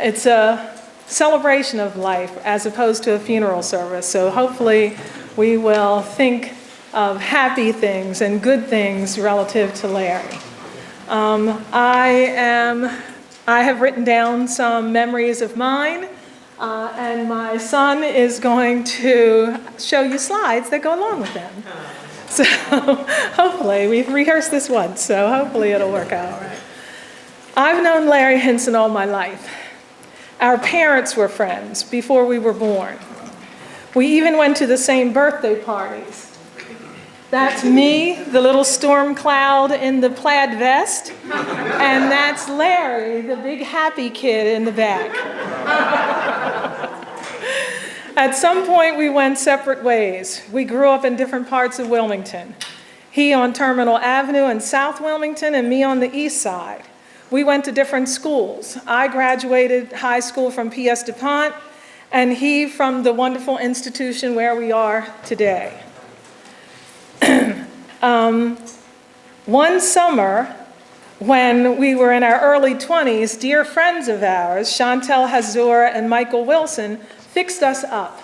it's a celebration of life as opposed to a funeral service. So hopefully we will think of happy things and good things relative to Larry. I have written down some memories of mine, and my son is going to show you slides that go along with them. So hopefully, we've rehearsed this once, so hopefully it'll work out all right. I've known Larry Hinson all my life. Our parents were friends before we were born. We even went to the same birthday parties. That's me, the little storm cloud in the plaid vest, and that's Larry, the big happy kid in the back. At some point, we went separate ways. We grew up in different parts of Wilmington. He on Terminal Avenue in South Wilmington, and me on the east side. We went to different schools. I graduated high school from P.S. DuPont, and he from the wonderful institution where we are today. One summer, when we were in our early 20s, dear friends of ours, Chantel Hazur and Michael Wilson, fixed us up.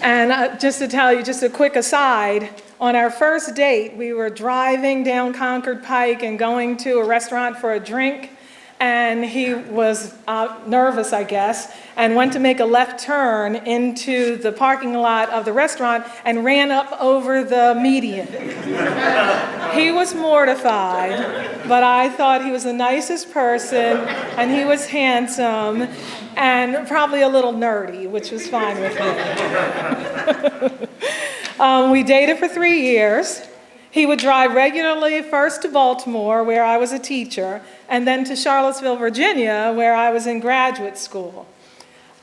And just to tell you, just a quick aside, on our first date, we were driving down Concord Pike and going to a restaurant for a drink, and he was nervous, I guess, and went to make a left turn into the parking lot of the restaurant and ran up over the median. He was mortified, but I thought he was the nicest person, and he was handsome, and probably a little nerdy, which was fine with me. We dated for 3 years. He would drive regularly first to Baltimore, where I was a teacher, and then to Charlottesville, Virginia, where I was in graduate school.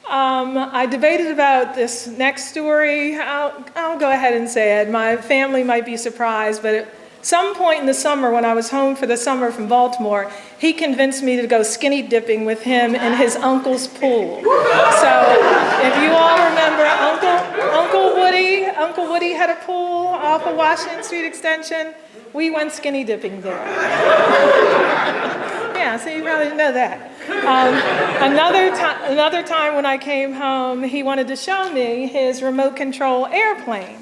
I debated about this next story. I'll go ahead and say it. My family might be surprised, but at some point in the summer, when I was home for the summer from Baltimore, he convinced me to go skinny dipping with him in his uncle's pool. So if you all remember Uncle Woody had a pool off of Washington Street Extension. We went skinny dipping there. Yeah, so you probably didn't know that. Another time when I came home, he wanted to show me his remote control airplane.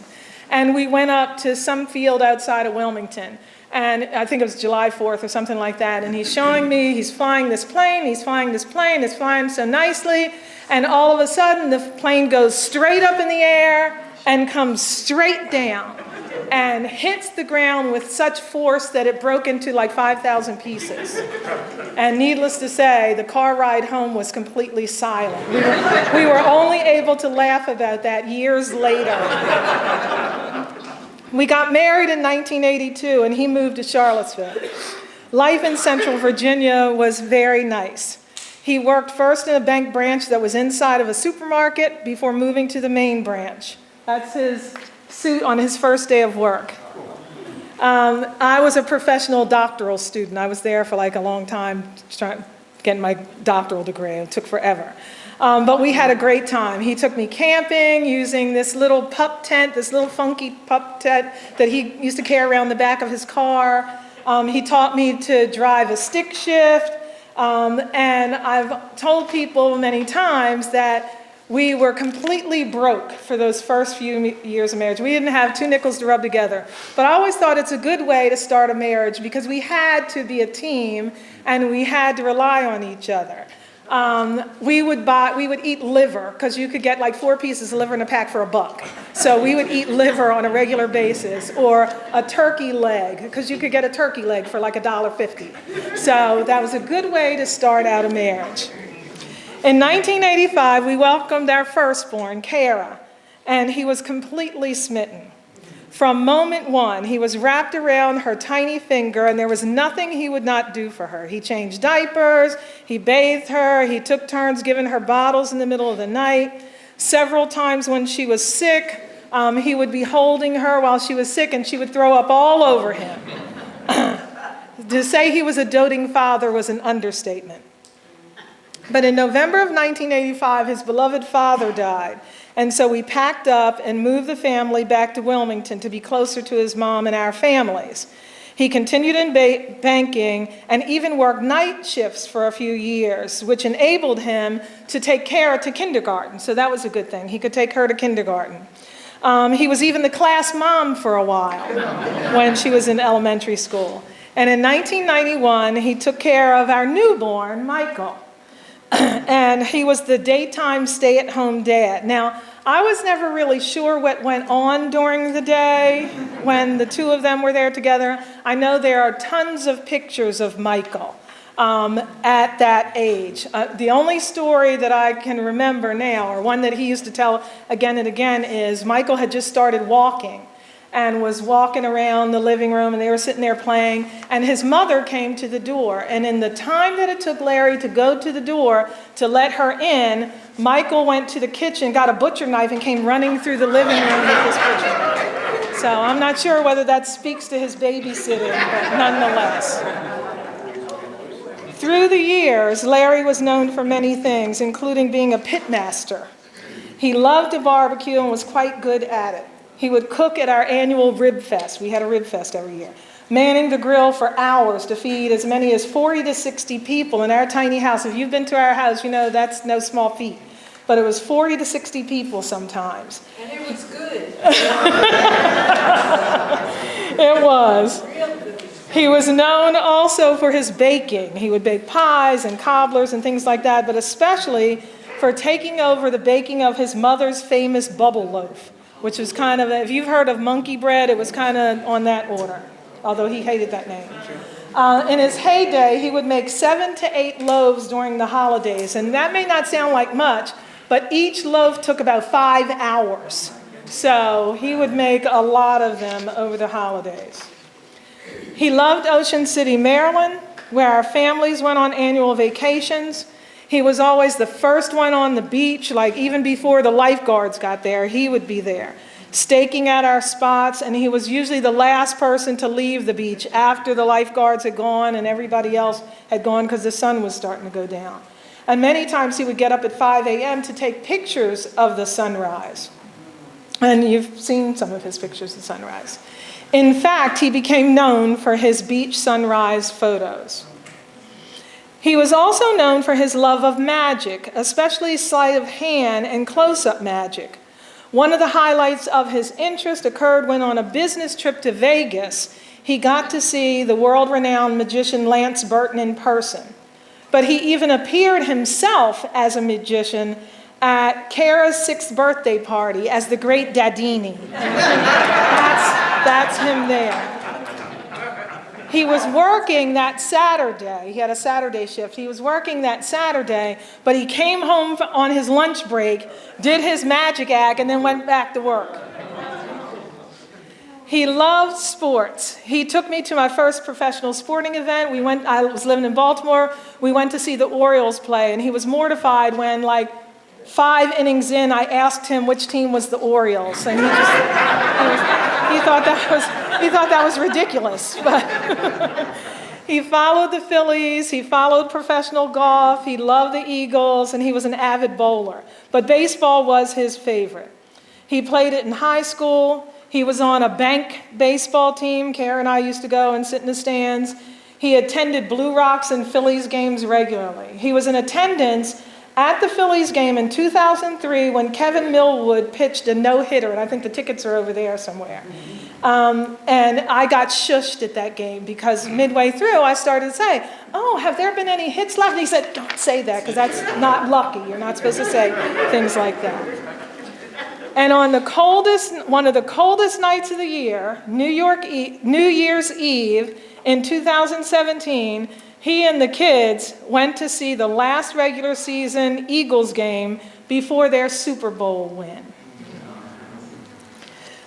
And we went up to some field outside of Wilmington. And I think it was July 4th or something like that. And he's showing me, he's flying this plane, it's flying so nicely. And all of a sudden, the plane goes straight up in the air and comes straight down and hits the ground with such force that it broke into like 5,000 pieces. And needless to say, the car ride home was completely silent. We were only able to laugh about that years later. We got married in 1982, and he moved to Charlottesville. Life in Central Virginia was very nice. He worked first in a bank branch that was inside of a supermarket before moving to the main branch. That's his suit on his first day of work. I was a professional doctoral student. I was there for like a long time trying to get my doctoral degree. It took forever. But we had a great time. He took me camping using this little pup tent, this little funky pup tent that he used to carry around the back of his car. He taught me to drive a stick shift. And I've told people many times that we were completely broke for those first few years of marriage. We didn't have 2 nickels to rub together. But I always thought it's a good way to start a marriage because we had to be a team and we had to rely on each other. We would eat liver because you could get like 4 pieces of liver in a pack for $1. So we would eat liver on a regular basis, or a turkey leg because you could get a turkey leg for like $1.50. So that was a good way to start out a marriage. In 1985, we welcomed our firstborn, Kara, and he was completely smitten. From moment one, he was wrapped around her tiny finger, and there was nothing he would not do for her. He changed diapers, he bathed her, he took turns giving her bottles in the middle of the night. Several times when she was sick, he would be holding her while she was sick, and she would throw up all over him. To say he was a doting father was an understatement. But in November of 1985, his beloved father died. And so we packed up and moved the family back to Wilmington to be closer to his mom and our families. He continued in banking and even worked night shifts for a few years, which enabled him to take Kara to kindergarten. So that was a good thing. He could take her to kindergarten. He was even the class mom for a while when she was in elementary school. And in 1991, he took care of our newborn, Michael. And he was the daytime stay-at-home dad. Now, I was never really sure what went on during the day when the two of them were there together. I know there are tons of pictures of Michael at that age. The only story that I can remember now, or one that he used to tell again and again, is Michael had just started walking and was walking around the living room, and they were sitting there playing, and his mother came to the door. And in the time that it took Larry to go to the door to let her in, Michael went to the kitchen, got a butcher knife, and came running through the living room with this butcher knife. So I'm not sure whether that speaks to his babysitting, but nonetheless. Through the years, Larry was known for many things, including being a pit master. He loved to barbecue and was quite good at it. He would cook at our annual rib fest. We had a rib fest every year. Manning the grill for hours to feed as many as 40 to 60 people in our tiny house. If you've been to our house, you know that's no small feat. But it was 40 to 60 people sometimes. And it was good. It was. He was known also for his baking. He would bake pies and cobblers and things like that, but especially for taking over the baking of his mother's famous bubble loaf, which was kind of, if you've heard of monkey bread, it was kind of on that order, although he hated that name. In his heyday, he would make 7 to 8 loaves during the holidays, and that may not sound like much, but each loaf took about 5 hours. So he would make a lot of them over the holidays. He loved Ocean City, Maryland, where our families went on annual vacations. He was always the first one on the beach, like even before the lifeguards got there, he would be there, staking out our spots, and he was usually the last person to leave the beach after the lifeguards had gone and everybody else had gone because the sun was starting to go down. And many times he would get up at 5 a.m. to take pictures of the sunrise. And you've seen some of his pictures of sunrise. In fact, he became known for his beach sunrise photos. He was also known for his love of magic, especially sleight of hand and close-up magic. One of the highlights of his interest occurred when on a business trip to Vegas, he got to see the world-renowned magician Lance Burton in person. But he even appeared himself as a magician at Kara's 6th birthday party as the Great Dadini. That's him there. He was working that Saturday. He had a Saturday shift. He was working that Saturday, but he came home on his lunch break, did his magic act, and then went back to work. He loved sports. He took me to my first professional sporting event. I was living in Baltimore. We went to see the Orioles play, and he was mortified when, like, 5 innings in, I asked him which team was the Orioles, and he thought that was ridiculous. But he followed the Phillies, he followed professional golf, he loved the Eagles, and he was an avid bowler. But baseball was his favorite. He played it in high school. He was on a bank baseball team. Kara and I used to go and sit in the stands. He attended Blue Rocks and Phillies games regularly. He was in attendance at the Phillies game in 2003 when Kevin Millwood pitched a no-hitter, and I think the tickets are over there somewhere. And I got shushed at that game because midway through I started to say, "Oh, have there been any hits left?" And he said, "Don't say that because that's not lucky. You're not supposed to say things like that." And on one of the coldest nights of the year, New Year's Eve in 2017, he and the kids went to see the last regular season Eagles game before their Super Bowl win.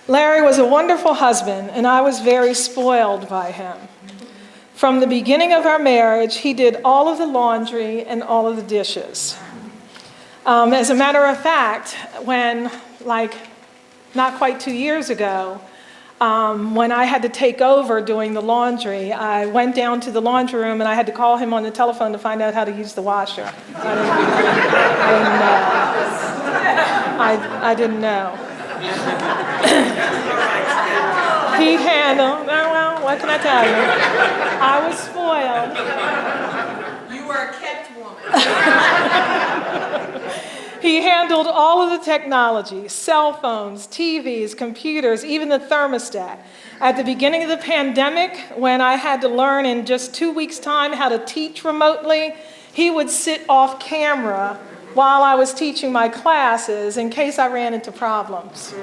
Larry was a wonderful husband, and I was very spoiled by him. From the beginning of our marriage, he did all of the laundry and all of the dishes. As a matter of fact, when, not quite 2 years ago, when I had to take over doing the laundry, I went down to the laundry room and I had to call him on the telephone to find out how to use the washer. I didn't know. He handled, What can I tell you? I was spoiled. You were a kept woman. He handled all of the technology, cell phones, TVs, computers, even the thermostat. At the beginning of the pandemic, when I had to learn in just 2 weeks' time how to teach remotely, he would sit off camera while I was teaching my classes in case I ran into problems.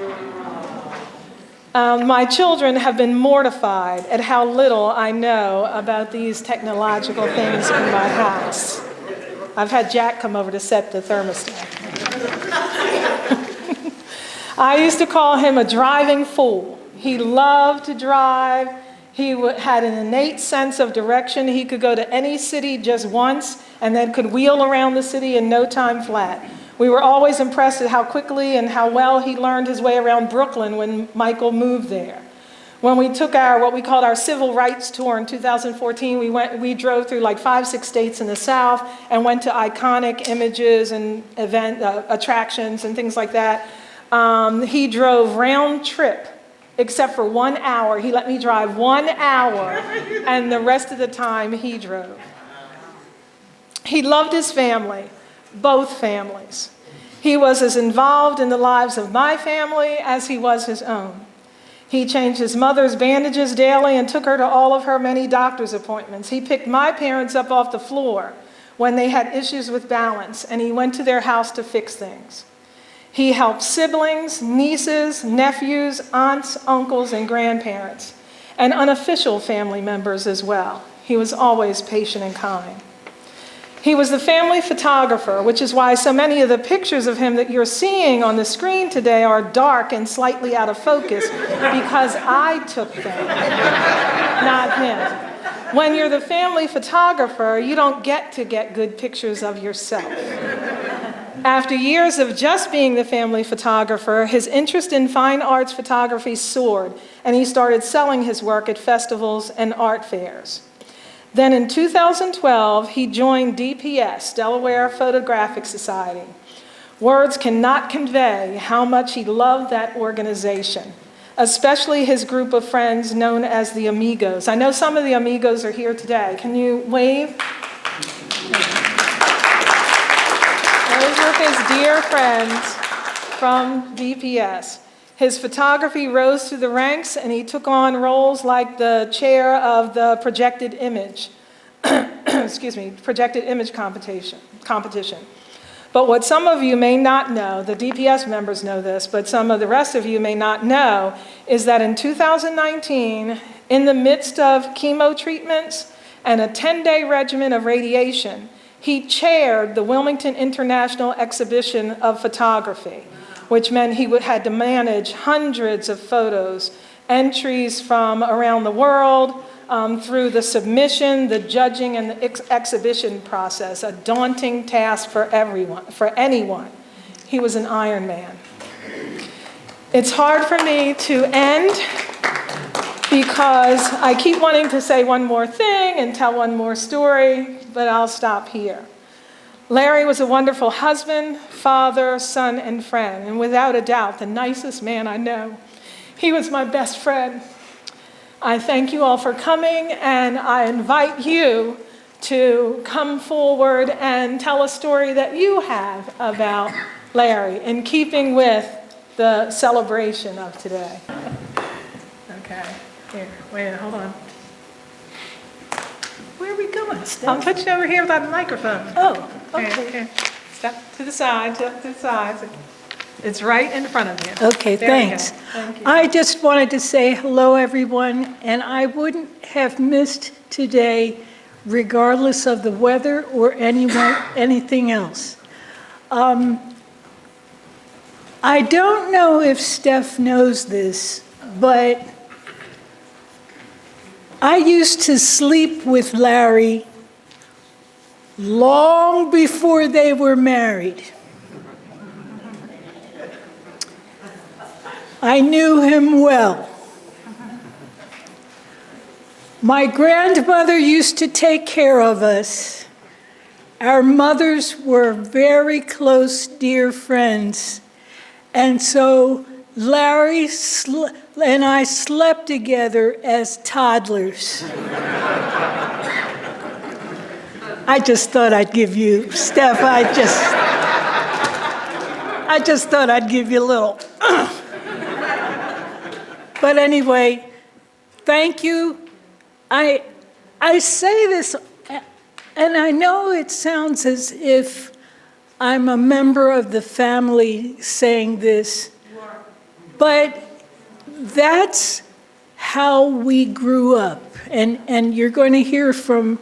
My children have been mortified at how little I know about these technological things in my house. I've had Jack come over to set the thermostat. I used to call him a driving fool. He loved to drive. He had an innate sense of direction. He could go to any city just once and then could wheel around the city in no time flat. We were always impressed at how quickly and how well he learned his way around Brooklyn when Michael moved there. When we took what we called our civil rights tour in 2014, we drove through like 5-6 states in the South and went to iconic images and attractions and things like that. He drove round trip, except for 1 hour. He let me drive 1 hour, and the rest of the time he drove. He loved his family, both families. He was as involved in the lives of my family as he was his own. He changed his mother's bandages daily and took her to all of her many doctor's appointments. He picked my parents up off the floor when they had issues with balance, and he went to their house to fix things. He helped siblings, nieces, nephews, aunts, uncles, and grandparents, and unofficial family members as well. He was always patient and kind. He was the family photographer, which is why so many of the pictures of him that you're seeing on the screen today are dark and slightly out of focus because I took them, not him. When you're the family photographer, you don't get to get good pictures of yourself. After years of just being the family photographer, his interest in fine arts photography soared, and he started selling his work at festivals and art fairs. Then in 2012, he joined DPS, Delaware Photographic Society. Words cannot convey how much he loved that organization, especially his group of friends known as the Amigos. I know some of the Amigos are here today. Can you wave? Those are his dear friends from DPS. His photography rose through the ranks, and he took on roles like the chair of the projected image, projected image competition. But what some of you may not know, the DPS members know this, but some of the rest of you may not know, is that in 2019, in the midst of chemo treatments and a 10-day regimen of radiation, he chaired the Wilmington International Exhibition of Photography, which meant he had to manage hundreds of photos, entries from around the world, through the submission, the judging, and the exhibition process, a daunting task for anyone. He was an Iron Man. It's hard for me to end because I keep wanting to say one more thing and tell one more story, but I'll stop here. Larry was a wonderful husband, father, son, and friend, and without a doubt, the nicest man I know. He was my best friend. I thank you all for coming, and I invite you to come forward and tell a story that you have about Larry, in keeping with the celebration of today. Okay, here, wait a minute, hold on. Where are we going, Steph? I'll put you over here without the microphone. Oh, okay. Okay. Step to the side, step to the side. It's right in front of you. Okay, There thanks. you go. Thank you. I just wanted to say hello, everyone, and I wouldn't have missed today regardless of the weather or anything else. I don't know if Steph knows this, but I used to sleep with Larry long before they were married. I knew him well. My grandmother used to take care of us. Our mothers were very close, dear friends. And so Larry and I slept together as toddlers. I just thought I'd give you, Steph, I just thought I'd give you a little. But anyway, thank you. I say this, and I know it sounds as if I'm a member of the family saying this, but that's how we grew up. And you're going to hear from,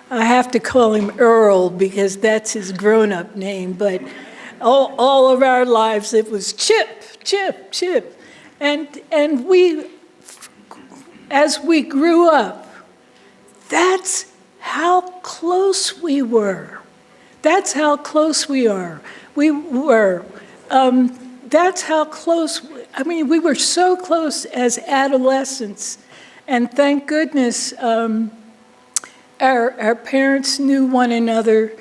I have to call him Earl because that's his grown-up name, but all of our lives it was Chip, Chip, Chip. And we, as we grew up, that's how close we were. That's how close we are. We were. That's how close, I mean, we were so close as adolescents. And thank goodness our parents knew one another.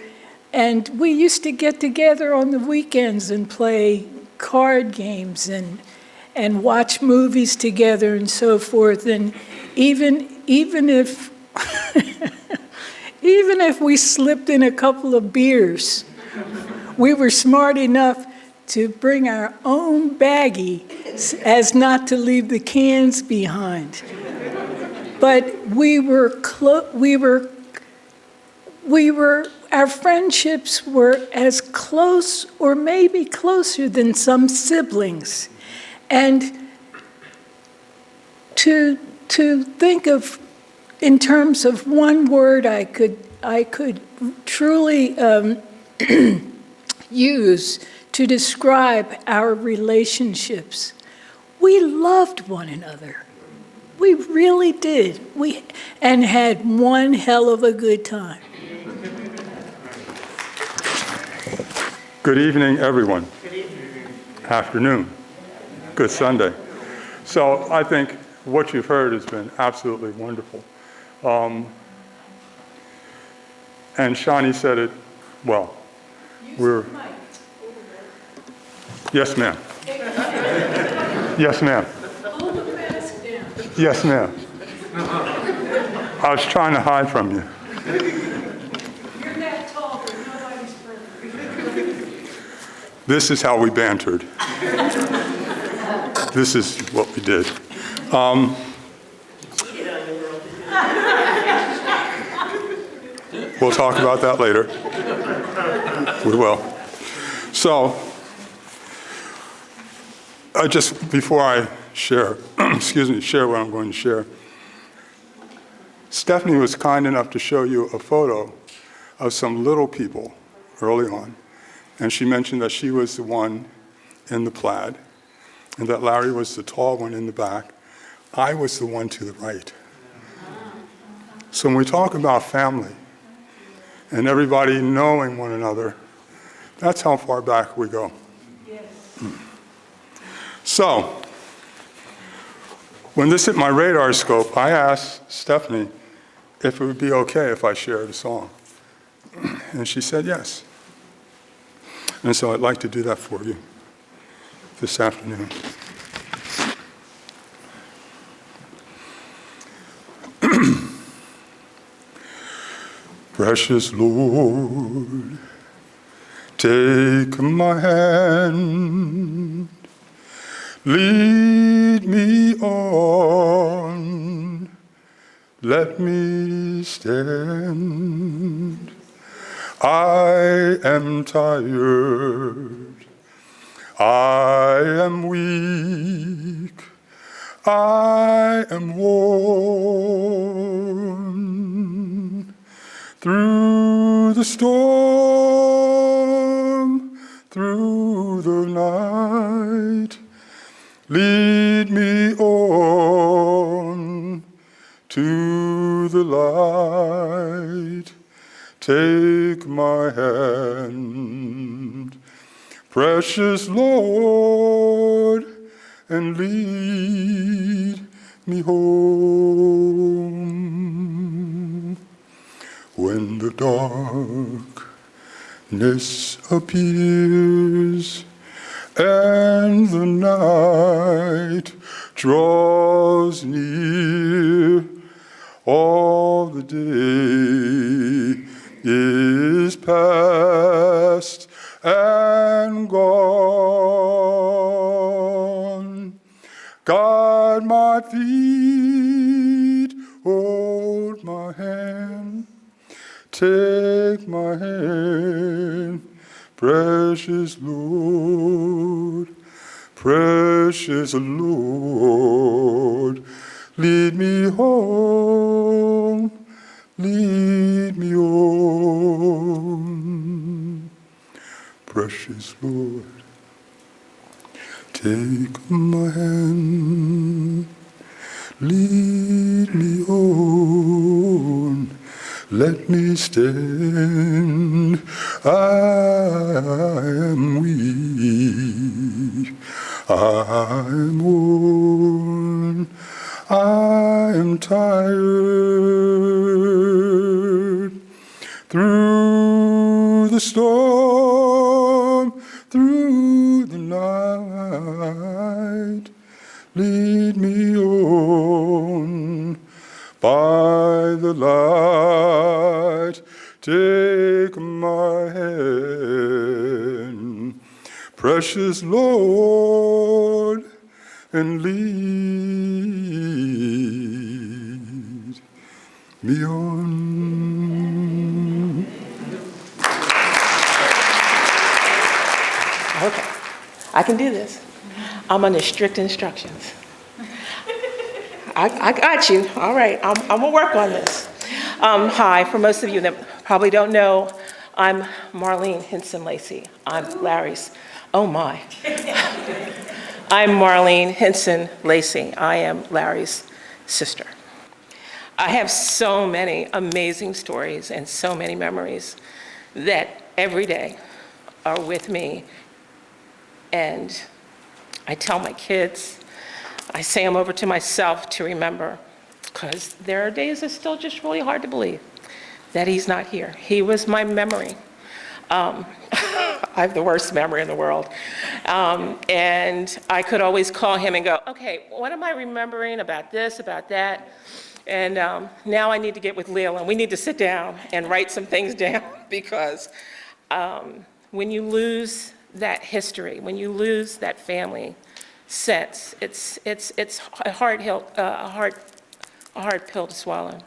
And we used to get together on the weekends and play card games and watch movies together and so forth. And even if even if we slipped in a couple of beers, we were smart enough to bring our own baggie as not to leave the cans behind. But our friendships were as close or maybe closer than some siblings. And to think of, in terms of one word I could truly use to describe our relationships, we loved one another. We really did. And had one hell of a good time. Good evening, everyone. Good evening. Afternoon. Good Sunday. So I think what you've heard has been absolutely wonderful. And Shani said it well. Yes, ma'am. Yes, ma'am. Hold the mask down. Yes, ma'am. I was trying to hide from you. You're that tall, but nobody's perfect. This is how we bantered. This is what we did. We'll talk about that later. We will. So, just before I share, share what I'm going to share, Stephanie was kind enough to show you a photo of some little people early on. And she mentioned that she was the one in the plaid, and that Larry was the tall one in the back. I was the one to the right. So when we talk about family and everybody knowing one another, that's how far back we go. Yes. So when this hit my radar scope, I asked Stephanie if it would be okay if I shared a song. And she said yes. And so I'd like to do that for you this afternoon. Precious Lord, take my hand, lead me on, let me stand. I am tired, I am weak, I am worn. Through the storm, through the night, lead me on to the light. Take my hand, precious Lord, and lead me home. When the darkness appears and the night draws near. All the day is past and gone. Guide my feet, hold my hand, take my hand, precious Lord, precious Lord, lead me home, lead me home, precious Lord. Take my hand, lead me on, let me stand. I am weak, I am worn, I am tired. Through the storm, through the night, lead me on by the light. Take my hand, precious Lord, and lead me on. Okay, I can do this. I'm under strict instructions. I got you. All right, I'm gonna work on this. Hi, for most of you that probably don't know, I'm Marlene Hinson Lacey. I'm Larry's, oh my. I'm Marlene Hinson Lacey. I am Larry's sister. I have so many amazing stories and so many memories that every day are with me. And I tell my kids, I say them over to myself to remember, because there are days it's still just really hard to believe that he's not here. He was my memory. I have the worst memory in the world. And I could always call him and go, okay, what am I remembering about this, about that? And now I need to get with Lil, and we need to sit down and write some things down, because when you lose that history, when you lose that family sense, it's a hard pill to swallow.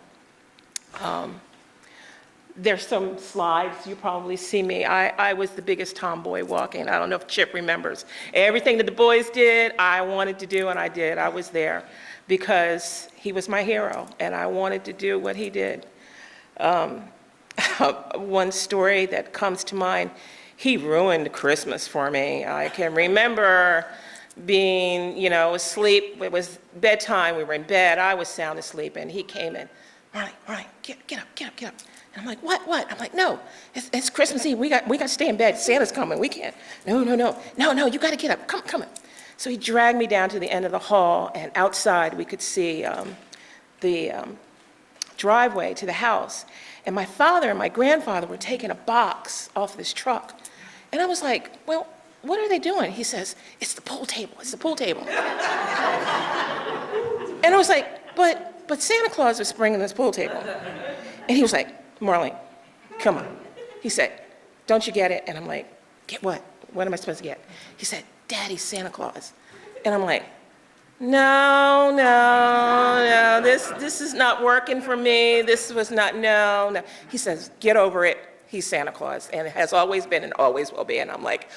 There's some slides, you probably see me. I was the biggest tomboy walking. I don't know if Chip remembers. Everything that the boys did, I wanted to do, and I did. I was there because he was my hero, and I wanted to do what he did. One story that comes to mind, he ruined Christmas for me. I can remember being, asleep. It was bedtime. We were in bed. I was sound asleep, and he came in. Marlene, get up. And I'm like, what? I'm like, no, it's Christmas Eve. We got to stay in bed. Santa's coming. We can't. No, you got to get up. Come on. So he dragged me down to the end of the hall, and outside we could see the driveway to the house. And my father and my grandfather were taking a box off this truck. And I was like, well, what are they doing? He says, it's the pool table. And I was like, but Santa Claus was bringing this pool table. And he was like, Marlene, come on. He said, don't you get it? And I'm like, get what? What am I supposed to get? He said, Daddy's Santa Claus. And I'm like, no, this is not working for me. This was not, no. He says, get over it. He's Santa Claus, and it has always been and always will be. And I'm like,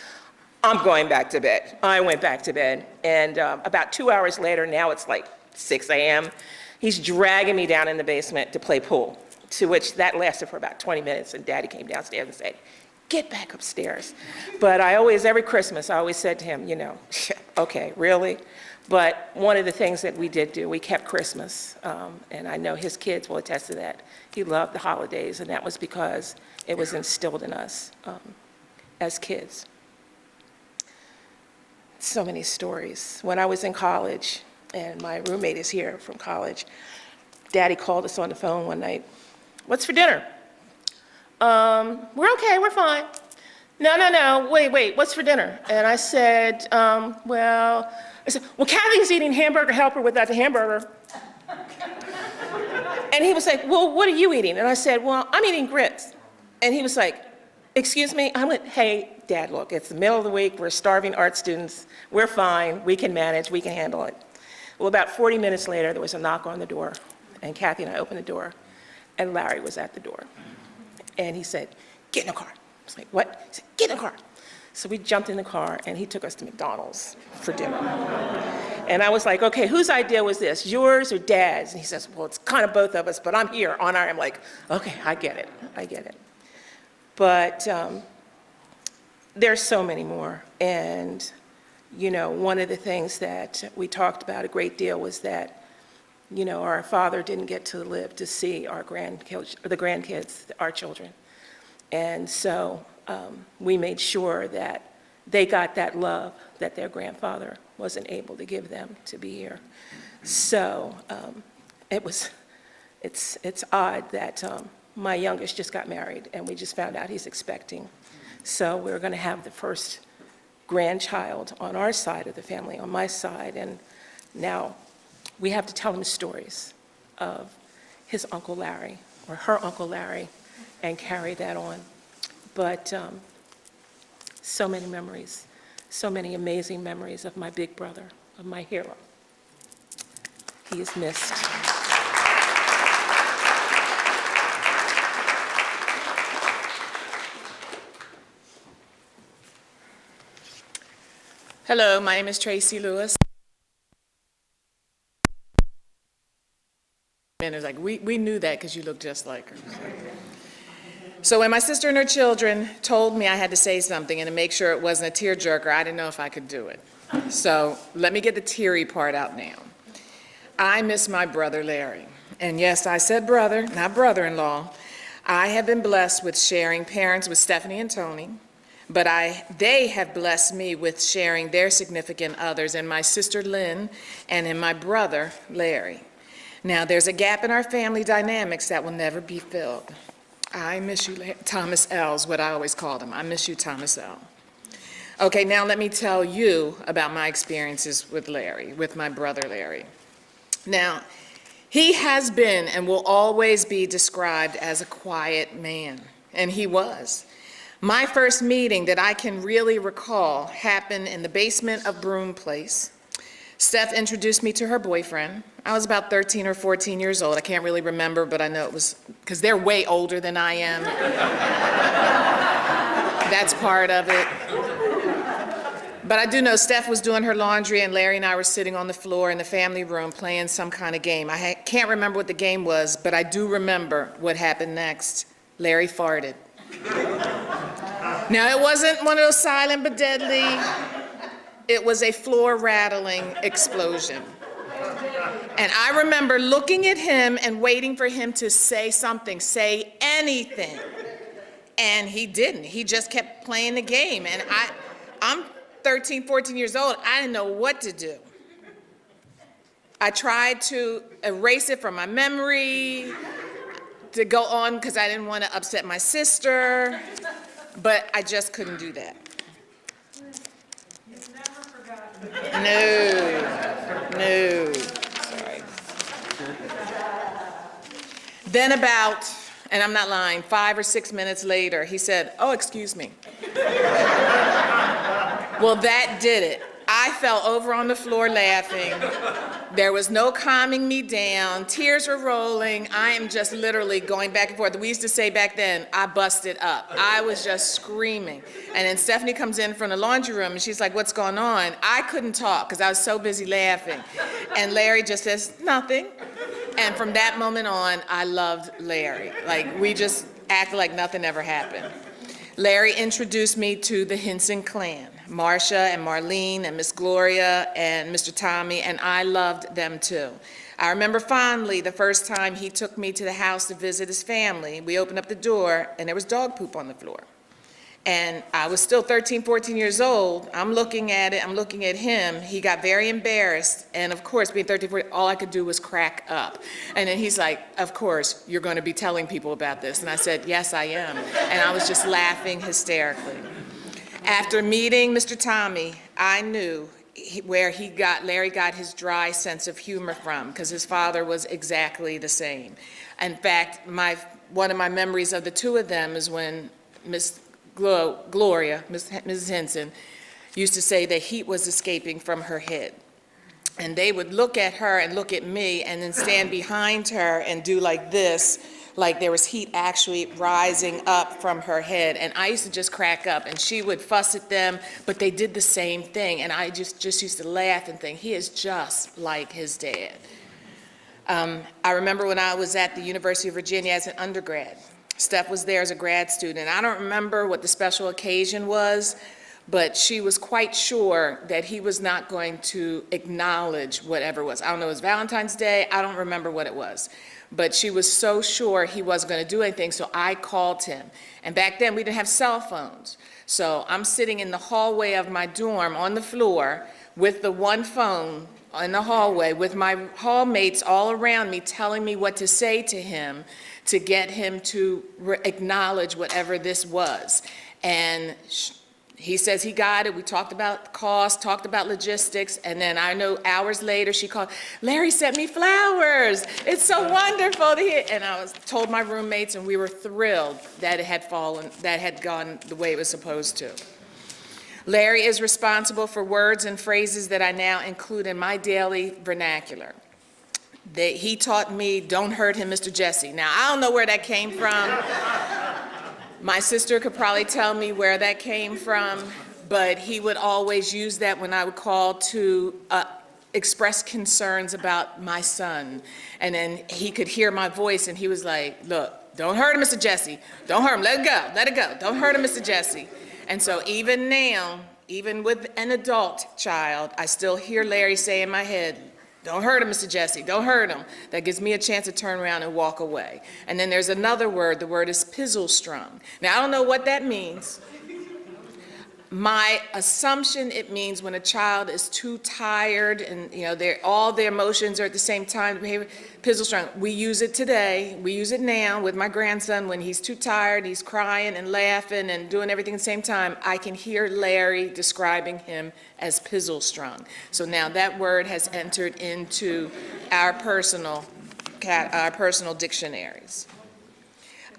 I'm going back to bed. I went back to bed, and about 2 hours later, now it's like 6 a.m., he's dragging me down in the basement to play pool, to which that lasted for about 20 minutes, and Daddy came downstairs and said, get back upstairs. But every Christmas, I always said to him, okay, really? But one of the things that we did do, we kept Christmas, and I know his kids will attest to that. He loved the holidays, and that was because it was instilled in us as kids. So many stories. When I was in college, and my roommate is here from college, Daddy called us on the phone one night. What's for dinner? We're okay, we're fine. No, wait, what's for dinner? And I said, well, I said, well, Kathy's eating hamburger helper without the hamburger. And he was like, well, what are you eating? And I said, well, I'm eating grits. And he was like, excuse me? I went, hey, Dad, look, it's the middle of the week. We're starving art students. We're fine. We can manage. We can handle it. Well, about 40 minutes later, there was a knock on the door. And Kathy and I opened the door. And Larry was at the door. And he said, get in the car. I was like, what? He said, get in the car. So we jumped in the car, and he took us to McDonald's for dinner. And I was like, okay, whose idea was this, yours or Dad's? And he says, well, it's kind of both of us, but I'm here on our, I'm like, okay, I get it, I get it. But there's so many more. And, you know, one of the things that we talked about a great deal was that, you know, our father didn't get to live to see our grandkids, our children. And so we made sure that they got that love that their grandfather wasn't able to give them to be here. So it's odd that my youngest just got married and we just found out he's expecting. So we're gonna have the first grandchild on our side of the family, on my side, and now we have to tell him stories of his Uncle Larry or her Uncle Larry and carry that on. But so many memories, so many amazing memories of my big brother, of my hero. He is missed. Hello, my name is Tracy Lewis. And it's like, we knew that because you look just like her. So when my sister and her children told me I had to say something and to make sure it wasn't a tearjerker, I didn't know if I could do it. So let me get the teary part out now. I miss my brother, Larry. And yes, I said brother, not brother-in-law. I have been blessed with sharing parents with Stephanie and Tony, but they have blessed me with sharing their significant others in my sister, Lynn, and in my brother, Larry. Now, there's a gap in our family dynamics that will never be filled. I miss you, Thomas L. is what I always called him. I miss you, Thomas L. Okay, now let me tell you about my experiences with Larry, with my brother Larry. Now, he has been and will always be described as a quiet man, and he was. My first meeting that I can really recall happened in the basement of Broom Place. Steph introduced me to her boyfriend. I was about 13 or 14 years old. I can't really remember, but I know it was, because they're way older than I am. That's part of it. But I do know Steph was doing her laundry and Larry and I were sitting on the floor in the family room playing some kind of game. I can't remember what the game was, but I do remember what happened next. Larry farted. Now, it wasn't one of those silent but deadly. It was a floor-rattling explosion. And I remember looking at him and waiting for him to say something, say anything. And he didn't. He just kept playing the game. And I'm 13, 14 years old. I didn't know what to do. I tried to erase it from my memory, to go on because I didn't want to upset my sister, but I just couldn't do that. No, sorry. Then about, and I'm not lying, 5 or 6 minutes later, he said, oh, excuse me. Well, that did it. I fell over on the floor laughing. There was no calming me down. Tears were rolling. I am just literally going back and forth. We used to say back then, I busted up. I was just screaming. And then Stephanie comes in from the laundry room and she's like, what's going on? I couldn't talk because I was so busy laughing. And Larry just says, nothing. And from that moment on, I loved Larry. Like, we just acted like nothing ever happened. Larry introduced me to the Hinson clan, Marcia and Marlene and Miss Gloria and Mr. Tommy, and I loved them too. I remember fondly the first time he took me to the house to visit his family. We opened up the door and there was dog poop on the floor. And I was still 13, 14 years old. I'm looking at it, I'm looking at him. He got very embarrassed. And of course, being 13, 14, all I could do was crack up. And then he's like, of course, you're going to be telling people about this. And I said, yes, I am. And I was just laughing hysterically. After meeting Mr. Tommy, I knew Larry got his dry sense of humor from, because his father was exactly the same. In fact, one of my memories of the two of them is when Mrs. Hinson, used to say that heat was escaping from her head. And they would look at her and look at me and then stand behind her and do like this, like there was heat actually rising up from her head. And I used to just crack up, and she would fuss at them, but they did the same thing. And I just used to laugh and think, he is just like his dad. I remember when I was at the University of Virginia as an undergrad. Steph was there as a grad student. I don't remember what the special occasion was, but she was quite sure that he was not going to acknowledge whatever it was. I don't know, it was Valentine's Day, I don't remember what it was. But she was so sure he wasn't going to do anything, so I called him. And back then, we didn't have cell phones. So I'm sitting in the hallway of my dorm on the floor with the one phone in the hallway with my hallmates all around me telling me what to say to him to get him to acknowledge whatever this was. And he says he got it. We talked about cost, talked about logistics, and then I know hours later she called, Larry sent me flowers. It's so wonderful to hear. And I told my roommates, and we were thrilled that it had gone the way it was supposed to. Larry is responsible for words and phrases that I now include in my daily vernacular. He taught me, don't hurt him, Mr. Jesse. Now, I don't know where that came from. My sister could probably tell me where that came from, but he would always use that when I would call to express concerns about my son. And then he could hear my voice, and he was like, look, don't hurt him, Mr. Jesse. Don't hurt him. Let it go. Let it go. Don't hurt him, Mr. Jesse. And so even now, even with an adult child, I still hear Larry say in my head, don't hurt him, Mr. Jesse, don't hurt him. That gives me a chance to turn around and walk away. And then there's another word, the word is pizzle-strung. Now, I don't know what that means. My assumption, it means when a child is too tired and all their emotions are at the same time. Pizzle-strung. We use it today. We use it now with my grandson when he's too tired, he's crying and laughing and doing everything at the same time. I can hear Larry describing him as pizzle-strung. So now that word has entered into our personal dictionaries.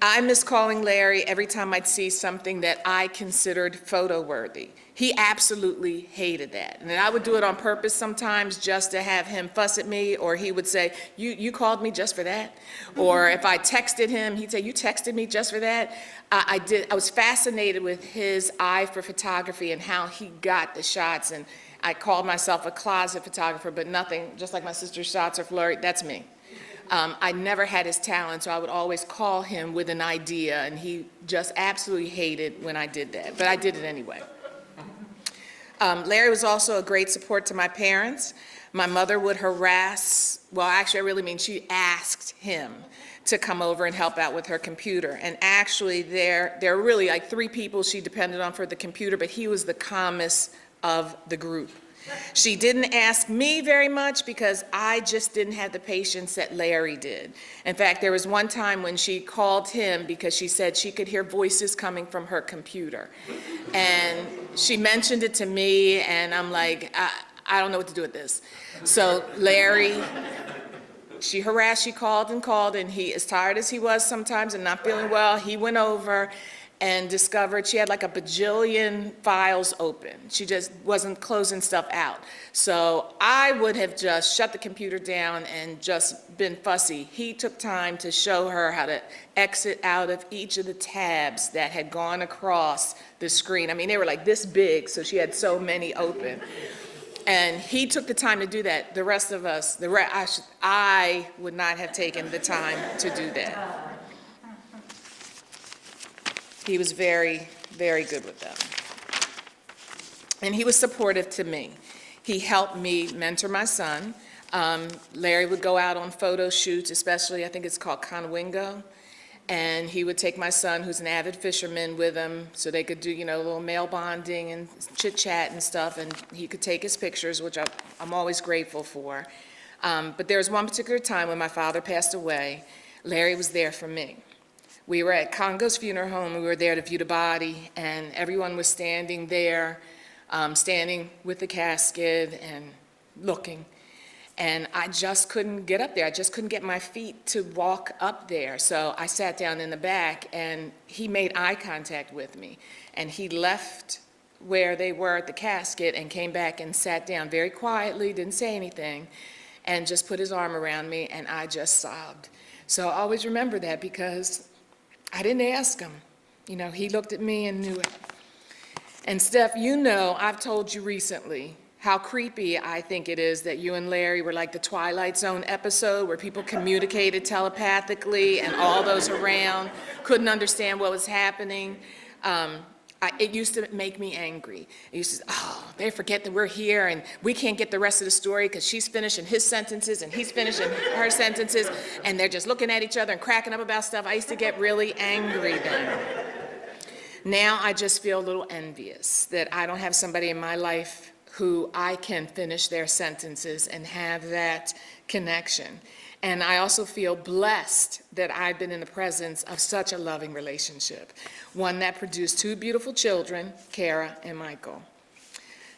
I miss calling Larry every time I'd see something that I considered photo-worthy. He absolutely hated that. And then I would do it on purpose sometimes just to have him fuss at me, or he would say, you called me just for that? Or if I texted him, he'd say, you texted me just for that? I was fascinated with his eye for photography and how he got the shots. And I called myself a closet photographer, but nothing, just like my sister's shots are flurried, that's me. I never had his talent, so I would always call him with an idea, and he just absolutely hated when I did that, but I did it anyway. Larry was also a great support to my parents. My mother would harass, well, actually, I really mean she asked him to come over and help out with her computer. And actually, there are really like 3 people she depended on for the computer, but he was the calmest of the group. She didn't ask me very much because I just didn't have the patience that Larry did. In fact, there was one time when she called him because she said she could hear voices coming from her computer. And she mentioned it to me, and I'm like, I don't know what to do with this. So Larry, she harassed, she called, and he, as tired as he was sometimes and not feeling well, he went over and discovered she had like a bajillion files open. She just wasn't closing stuff out. So I would have just shut the computer down and just been fussy. He took time to show her how to exit out of each of the tabs that had gone across the screen. I mean, they were like this big, so she had so many open. And he took the time to do that. The rest of us, I would not have taken the time to do that. He was very, very good with them. And he was supportive to me. He helped me mentor my son. Larry would go out on photo shoots, especially, I think it's called Conwingo. And he would take my son, who's an avid fisherman, with him so they could do, a little male bonding and chit-chat and stuff. And he could take his pictures, which I'm always grateful for. But there was one particular time when my father passed away. Larry was there for me. We were at Congo's funeral home. We were there to view the body, and everyone was standing there standing with the casket and looking. And I just couldn't get up there. I just couldn't get my feet to walk up there. So I sat down in the back, and he made eye contact with me. And he left where they were at the casket and came back and sat down very quietly, didn't say anything, and just put his arm around me, and I just sobbed. So I always remember that because I didn't ask him. You know, he looked at me and knew it. And Steph, you know, I've told you recently how creepy I think it is that you and Larry were like the Twilight Zone episode where people communicated telepathically and all those around couldn't understand what was happening. It used to make me angry. It used to, oh, they forget that we're here and we can't get the rest of the story because she's finishing his sentences and he's finishing her sentences and they're just looking at each other and cracking up about stuff. I used to get really angry then. Now I just feel a little envious that I don't have somebody in my life who I can finish their sentences and have that connection. And I also feel blessed that I've been in the presence of such a loving relationship, one that produced two beautiful children, Kara and Michael.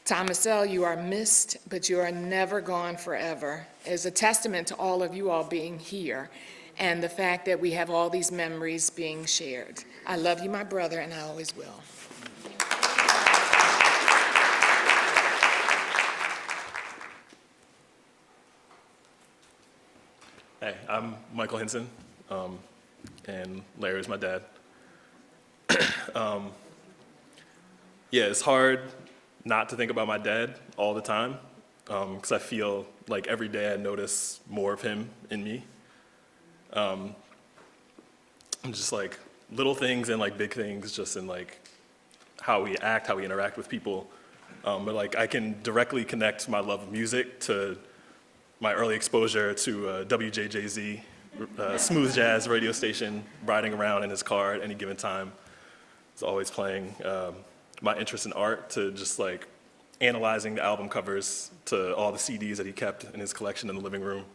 Thomas L., you are missed, but you are never gone forever. It's a testament to all of you all being here and the fact that we have all these memories being shared. I love you, my brother, and I always will. Hey, I'm Michael Hinson, and Larry's my dad. Yeah, it's hard not to think about my dad all the time, because I feel like every day I notice more of him in me. Just like little things and like big things, just in like how we act, how we interact with people. But like I can directly connect my love of music to my early exposure to WJJZ, smooth jazz radio station, riding around in his car at any given time. He's always playing. My interest in art to just like analyzing the album covers to all the CDs that he kept in his collection in the living room.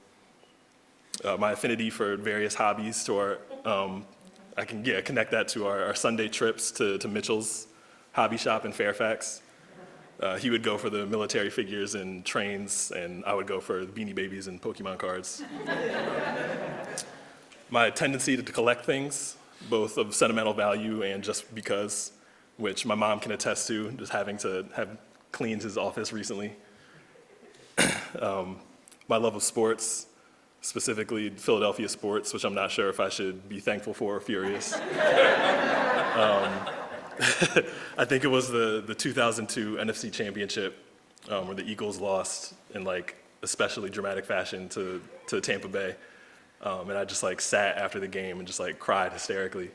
My affinity for various hobbies to our, I can connect that to our Sunday trips to Mitchell's hobby shop in Fairfax. He would go for the military figures and trains, and I would go for the Beanie Babies and Pokemon cards. My tendency to collect things, both of sentimental value and just because, which my mom can attest to, just having to have cleaned his office recently. My love of sports, specifically Philadelphia sports, which I'm not sure if I should be thankful for or furious. I think it was the 2002 NFC Championship where the Eagles lost in like especially dramatic fashion to Tampa Bay. And I just like sat after the game and just like cried hysterically.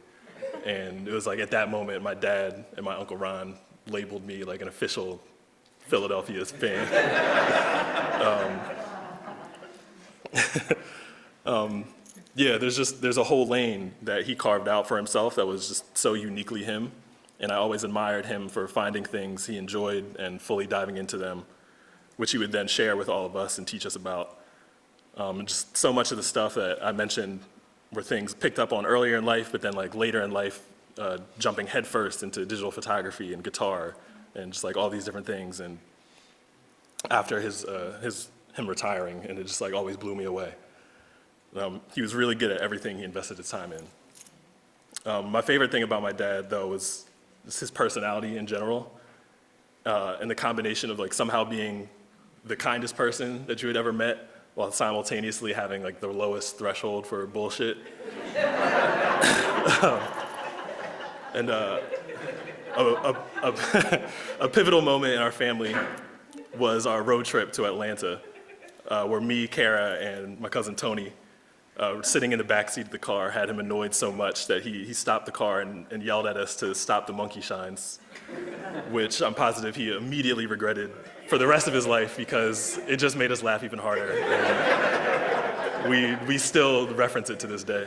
And it was like at that moment, my dad and my Uncle Ron labeled me like an official Philadelphia fan. Yeah, there's a whole lane that he carved out for himself that was just so uniquely him. And I always admired him for finding things he enjoyed and fully diving into them, which he would then share with all of us and teach us about. And just so much of the stuff that I mentioned were things picked up on earlier in life, but then like later in life, jumping headfirst into digital photography and guitar and just like all these different things. And after him retiring, and it just like always blew me away. He was really good at everything he invested his time in. My favorite thing about my dad, though, was just his personality in general, and the combination of like somehow being the kindest person that you had ever met while simultaneously having like the lowest threshold for bullshit. And a pivotal moment in our family was our road trip to Atlanta, where me, Kara, and my cousin Tony, sitting in the backseat of the car, had him annoyed so much that he stopped the car and yelled at us to stop the monkey shines, which I'm positive he immediately regretted for the rest of his life because it just made us laugh even harder. And we still reference it to this day.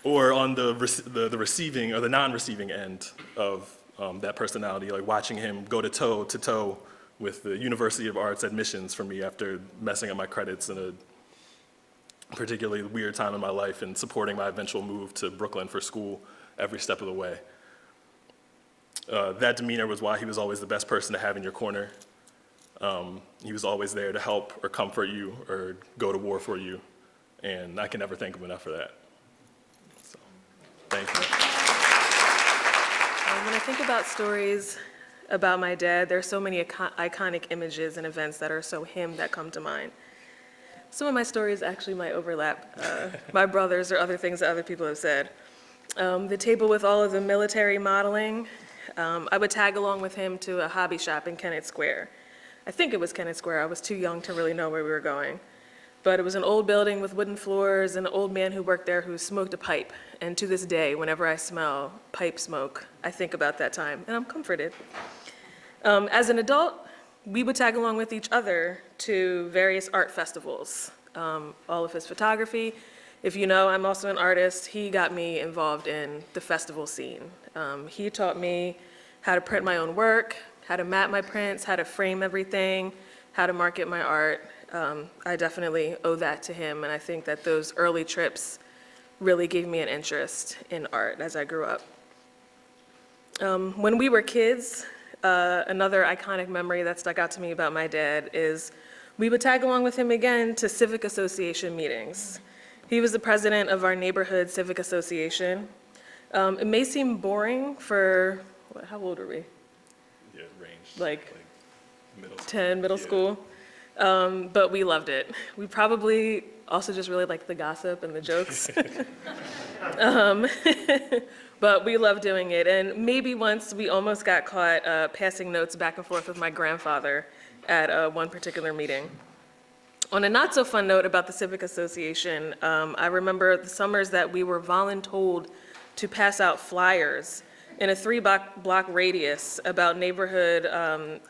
Or on the receiving or the non-receiving end of that personality, like watching him go to toe with the University of Arts admissions for me after messing up my credits in a particularly weird time in my life and supporting my eventual move to Brooklyn for school every step of the way. That demeanor was why he was always the best person to have in your corner. He was always there to help or comfort you or go to war for you, and I can never thank him enough for that. So, thank you. When I think about stories about my dad, there are so many iconic images and events that are so him that come to mind. Some of my stories actually might overlap my brothers or other things that other people have said. The table with all of the military modeling, I would tag along with him to a hobby shop in Kennett Square. I think it was Kennett Square. I was too young to really know where we were going. But it was an old building with wooden floors and an old man who worked there who smoked a pipe. And to this day, whenever I smell pipe smoke, I think about that time, and I'm comforted. As an adult, we would tag along with each other to various art festivals. All of his photography. If you know, I'm also an artist. He got me involved in the festival scene. He taught me how to print my own work, how to map my prints, how to frame everything, how to market my art. I definitely owe that to him, and I think that those early trips really gave me an interest in art as I grew up. When we were kids, another iconic memory that stuck out to me about my dad is we would tag along with him again to civic association meetings. He was the president of our neighborhood civic association. It may seem boring for, how old are we? Yeah, range. Like middle school. 10, middle school. But we loved it. We probably also just really liked the gossip and the jokes. But we loved doing it. And maybe once we almost got caught passing notes back and forth with my grandfather at one particular meeting. On a not so fun note about the Civic Association, I remember the summers that we were voluntold to pass out flyers in a 3-block radius about neighborhood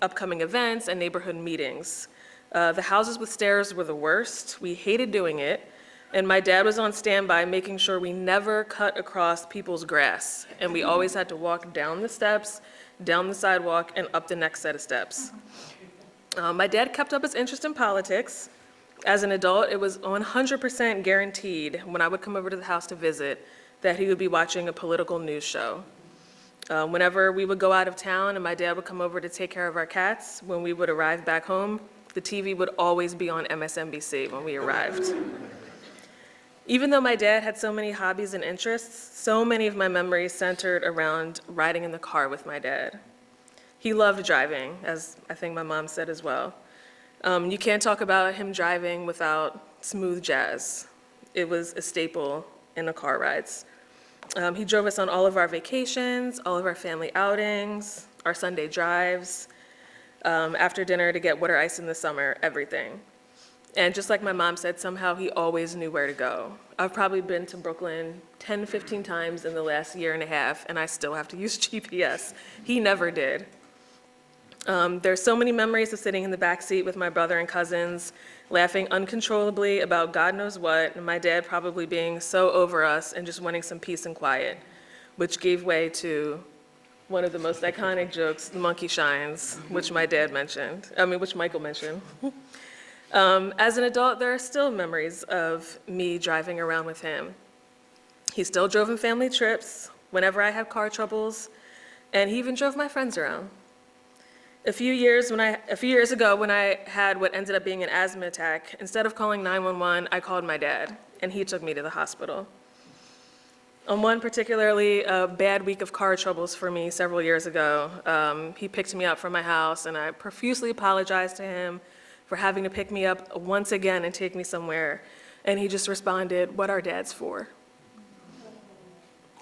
upcoming events and neighborhood meetings. The houses with stairs were the worst. We hated doing it. And my dad was on standby making sure we never cut across people's grass. And we always had to walk down the steps, down the sidewalk, and up the next set of steps. My dad kept up his interest in politics. As an adult, it was 100% guaranteed when I would come over to the house to visit that he would be watching a political news show. Whenever we would go out of town and my dad would come over to take care of our cats, when we would arrive back home, the TV would always be on MSNBC when we arrived. Even though my dad had so many hobbies and interests, so many of my memories centered around riding in the car with my dad. He loved driving, as I think my mom said as well. You can't talk about him driving without smooth jazz. It was a staple in the car rides. He drove us on all of our vacations, all of our family outings, our Sunday drives, after dinner to get water ice in the summer, everything. And just like my mom said, somehow he always knew where to go. I've probably been to Brooklyn 10, 15 times in the last year and a half, and I still have to use GPS. He never did. There's so many memories of sitting in the back seat with my brother and cousins, laughing uncontrollably about God knows what, and my dad probably being so over us and just wanting some peace and quiet, which gave way to one of the most iconic jokes, the monkey shines, which which Michael mentioned. As an adult, there are still memories of me driving around with him. He still drove in family trips whenever I had car troubles, and he even drove my friends around. A few years ago, when I had what ended up being an asthma attack, instead of calling 911, I called my dad, and he took me to the hospital. On one particularly bad week of car troubles for me several years ago, he picked me up from my house, and I profusely apologized to him for having to pick me up once again and take me somewhere. And he just responded, "What are dads for?"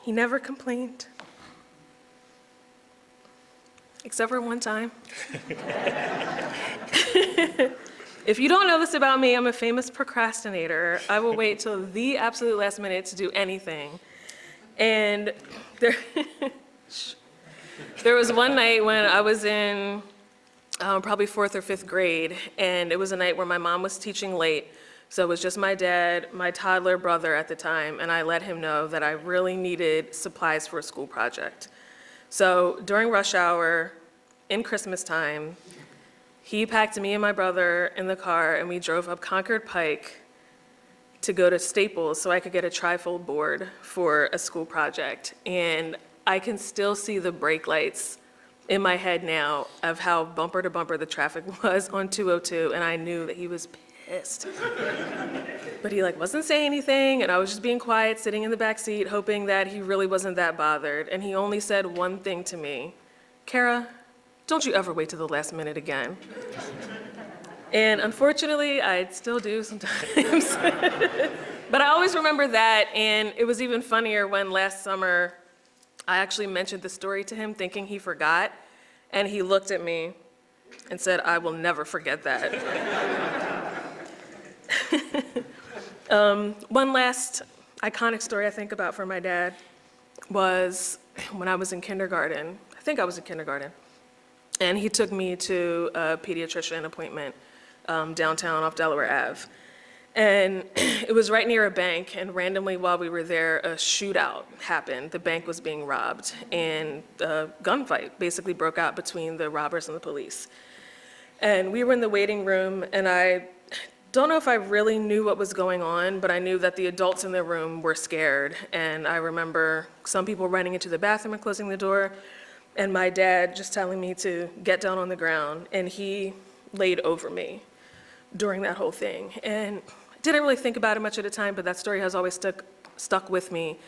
He never complained. Except for one time. If you don't know this about me, I'm a famous procrastinator. I will wait till the absolute last minute to do anything. And there was one night when I was in probably 4th or 5th grade, and it was a night where my mom was teaching late, so it was just my dad, my toddler brother at the time, and I let him know that I really needed supplies for a school project. So during rush hour, in Christmas time, he packed me and my brother in the car, and we drove up Concord Pike to go to Staples so I could get a trifold board for a school project. And I can still see the brake lights in my head now of how bumper to bumper the traffic was on 202, and I knew that he was pissed. But he wasn't saying anything, and I was just being quiet, sitting in the back seat, hoping that he really wasn't that bothered. And he only said one thing to me: "Kara, don't you ever wait till the last minute again." And unfortunately, I still do sometimes. But I always remember that, and it was even funnier when last summer I actually mentioned the story to him thinking he forgot, and he looked at me and said, "I will never forget that." One last iconic story I think about for my dad was when I was in kindergarten. I think I was in kindergarten. And he took me to a pediatrician appointment downtown off Delaware Ave. And it was right near a bank, and randomly while we were there, a shootout happened. The bank was being robbed, and a gunfight basically broke out between the robbers and the police. And we were in the waiting room, and I don't know if I really knew what was going on, but I knew that the adults in the room were scared. And I remember some people running into the bathroom and closing the door, and my dad just telling me to get down on the ground, and he laid over me during that whole thing. And I didn't really think about it much at the time, but that story has always stuck with me.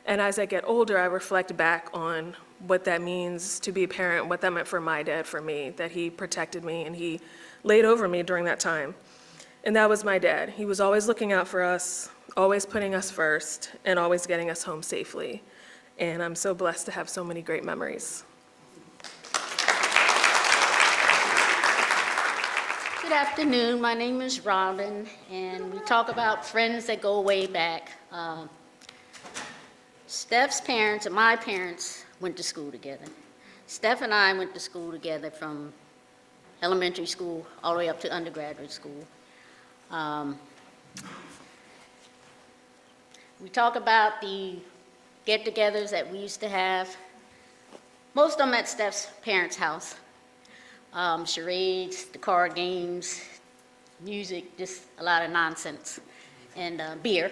And as I get older, I reflect back on what that means to be a parent, what that meant for my dad, for me, that he protected me and he laid over me during that time. And that was my dad. He was always looking out for us, always putting us first, and always getting us home safely. And I'm so blessed to have so many great memories. Good afternoon. My name is Robin, and we talk about friends that go way back. Steph's parents and my parents went to school together. Steph and I went to school together from elementary school all the way up to undergraduate school. We talk about the get-togethers that we used to have. Most of them at Steph's parents' house. Charades, the card games, music, just a lot of nonsense, and beer.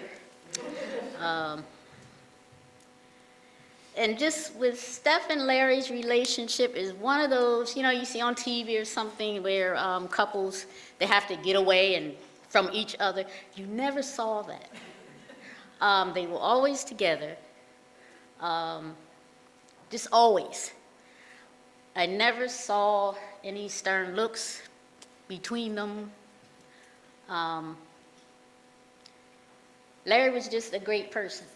And just with Steph and Larry's relationship is one of those, you see on TV or something where couples, they have to get away and from each other. You never saw that. They were always together, just always. I never saw any stern looks between them. Larry was just a great person.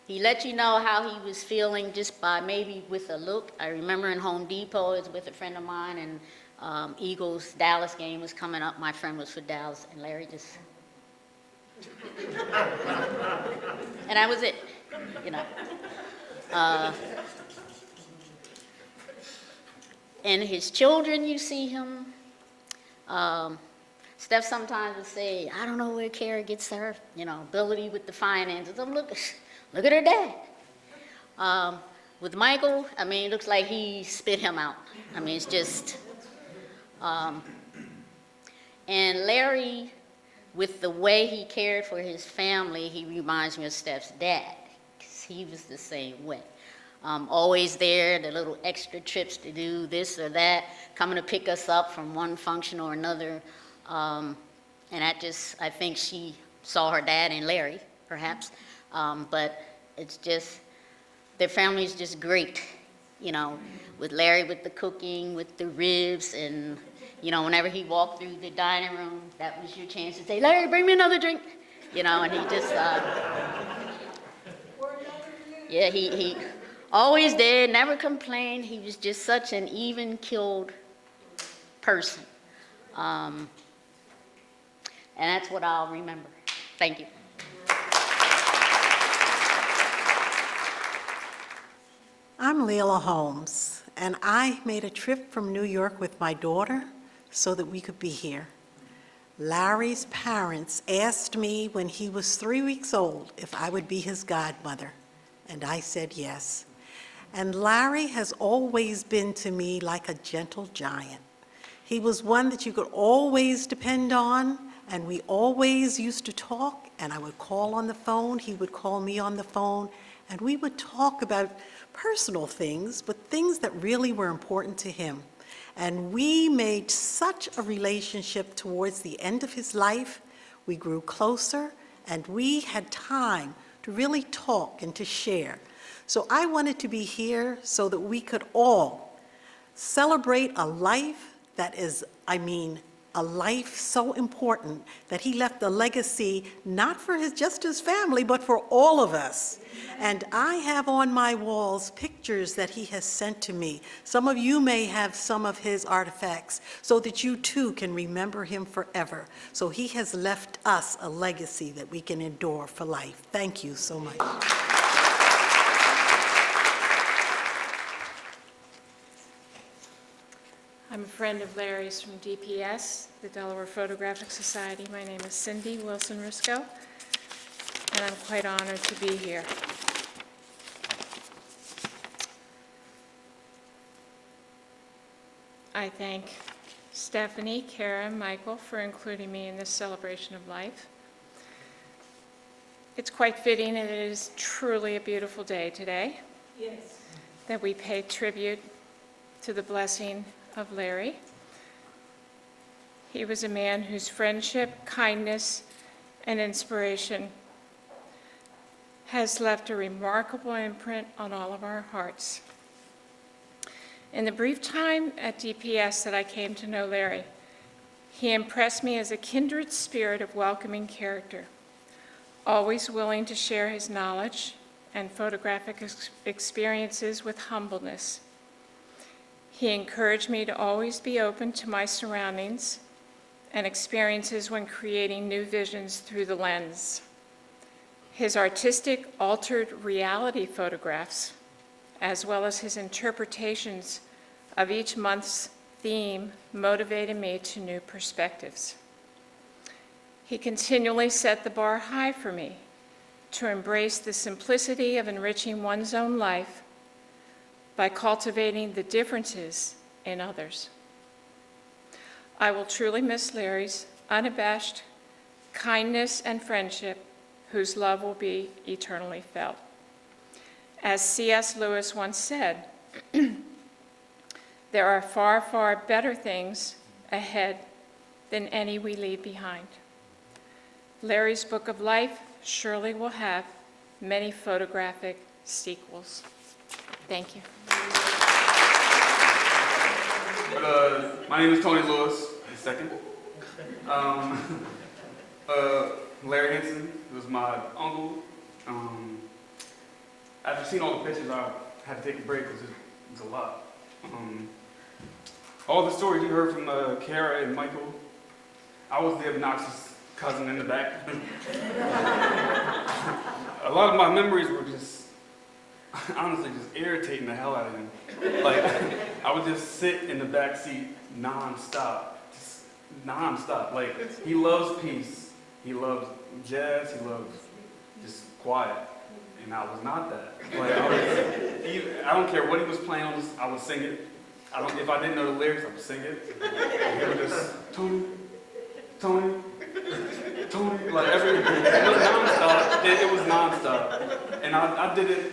He let you know how he was feeling just by maybe with a look. I remember in Home Depot, I was with a friend of mine, and Eagles-Dallas game was coming up. My friend was for Dallas, and Larry just... and that was it, And his children, you see him. Steph sometimes would say, "I don't know where Kara gets her, ability with the finances." Look at her dad. With Michael, it looks like he spit him out. It's just, and Larry, with the way he cared for his family, he reminds me of Steph's dad, because he was the same way. Always there, the little extra trips to do this or that, coming to pick us up from one function or another. And I think she saw her dad in Larry, perhaps. But it's just, their family is just great, with Larry with the cooking, with the ribs, and, whenever he walked through the dining room, that was your chance to say, "Larry, bring me another drink," and he just, yeah, he always did, never complained. He was just such an even-keeled person. And that's what I'll remember. Thank you. I'm Leila Holmes, and I made a trip from New York with my daughter so that we could be here. Larry's parents asked me when he was 3 weeks old if I would be his godmother, and I said yes. And Larry has always been to me like a gentle giant. He was one that you could always depend on, and we always used to talk and I would call on the phone, he would call me on the phone, and we would talk about personal things, but things that really were important to him. And we made such a relationship towards the end of his life. We grew closer, and we had time to really talk and to share. So I wanted to be here so that we could all celebrate a life that is, a life so important that he left a legacy not for just his family, but for all of us. And I have on my walls pictures that he has sent to me. Some of you may have some of his artifacts so that you too can remember him forever. So he has left us a legacy that we can endure for life. Thank you so much. I'm a friend of Larry's from DPS, the Delaware Photographic Society. My name is Cindy Wilson-Risco, and I'm quite honored to be here. I thank Stephanie, Kara, and Michael for including me in this celebration of life. It's quite fitting, and it is truly a beautiful day today. Yes. That we pay tribute to the blessing of Larry. He was a man whose friendship, kindness, and inspiration has left a remarkable imprint on all of our hearts. In the brief time at DPS that I came to know Larry, he impressed me as a kindred spirit of welcoming character, always willing to share his knowledge and photographic experiences with humbleness. He encouraged me to always be open to my surroundings and experiences when creating new visions through the lens. His artistic altered reality photographs, as well as his interpretations of each month's theme, motivated me to new perspectives. He continually set the bar high for me to embrace the simplicity of enriching one's own life by cultivating the differences in others. I will truly miss Larry's unabashed kindness and friendship, whose love will be eternally felt. As C.S. Lewis once said, there are far, far better things ahead than any we leave behind. Larry's Book of Life surely will have many photographic sequels. Thank you. My name is Tony Lewis, II. Larry Hinson was my uncle. After seeing all the pictures, I had to take a break because it's a lot. All the stories you heard from Kara and Michael, I was the obnoxious cousin in the back. A lot of my memories were just, honestly, just irritating the hell out of him. Like, I would just sit in the back seat non-stop, just non-stop. Like, he loves peace, he loves jazz, he loves just quiet, and I was not that. Like, I don't care what he was playing on, I would sing it. If I didn't know the lyrics, I would sing it. He would just, Tony, Tony, Tony, like everything. It was nonstop. It was nonstop, and I did it